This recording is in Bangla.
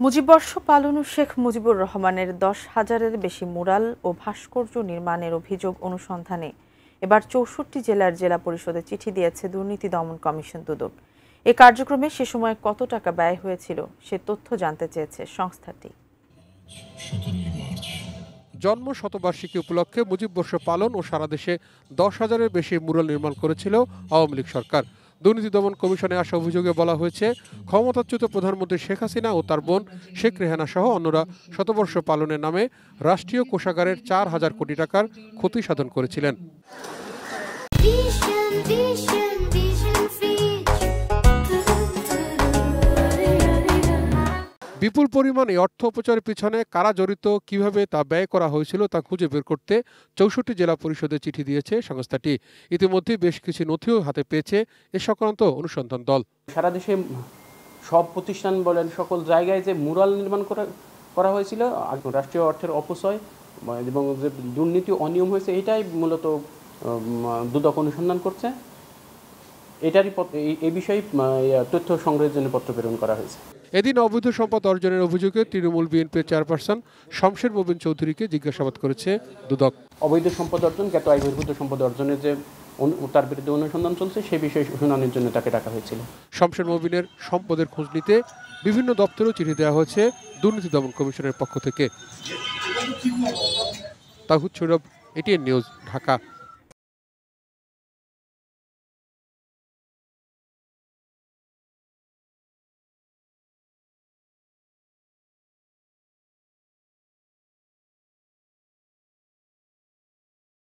মুজিববর্ষ পালন ও শেখ মুজিবুর রহমানের 10,000-এর বেশি মুরাল ও ভাস্কর্য নির্মাণের অভিযোগ অনুসন্ধানে এবার 64 জেলার জেলা পরিষদে চিঠি দিয়েছে দুর্নীতি দমন কমিশন দুদক। এই কার্যক্রমে সে সময় কত টাকা ব্যয় হয়েছিল সে তথ্য জানতে চেয়েছে সংস্থাটি। জন্ম শতবার্ষিকী উপলক্ষে মুজিববর্ষ পালন ও সারা দেশে 10,000-এর বেশি মুরাল নির্মাণ করেছিল আওয়ামী লীগ সরকার। দুর্নীতি দমন কমিশনে আসা অভিযোগে বলা হয়েছে, ক্ষমতাচ্যুত প্রধানমন্ত্রী শেখ হাসিনা ও তার বোন শেখ রেহানা সহ অন্যরা শতবর্ষ পালনের নামে রাষ্ট্রীয় কোষাগারের 4,000 কোটি টাকার ক্ষতি সাধন করেছিলেন। বিপুল পরিমাণ এই অর্থ অপচয়ের পিছনে কারা জড়িত, কিভাবে তা ব্যয় করা হয়েছিল তা খুঁজে বের করতে 64 জেলা পরিষদে চিঠি দিয়েছে সংস্থাটি। ইতিমধ্যে বেশ কিছু নথিও হাতে পেয়েছে এ সংক্রান্ত অনুসন্ধান দল। সারা দেশে সব প্রতিষ্ঠান বলেন সকল জায়গায় যে মুরাল নির্মাণ করা হয়েছিল, রাষ্ট্রীয় অর্থের অপচয় এবং যে দুর্নীতি অনিয়ম হয়েছে, এটাই মূলত দুদক অনুসন্ধান করছে। এই বিষয়ে তথ্য সংগ্রহের জন্য পত্র প্রেরণ করা হয়েছে। এদিন অবৈধ সম্পদ অর্জনের অভিযোগে তৃণমূল বিএনপির চেয়ারপারসন শমশের মোবিন চৌধুরীকে জিজ্ঞাসাবাদ করেছে দুদক। অবৈধ সম্পদ অর্জন, জ্ঞাত আয় বহির্ভূত সম্পদ অর্জনের যে তার বিরুদ্ধে অনুসন্ধান চলছে, সেই বিষয়ে শুনানির জন্য তাকে ডাকা হয়েছিল। শমশের মোবিনের সম্পদের খোঁজ নিতে বিভিন্ন দপ্তরেও চিঠি দেওয়া হয়েছে দুর্নীতি দমন কমিশনের পক্ষ থেকে। Towhid Sourav, ATN news, Dhaka.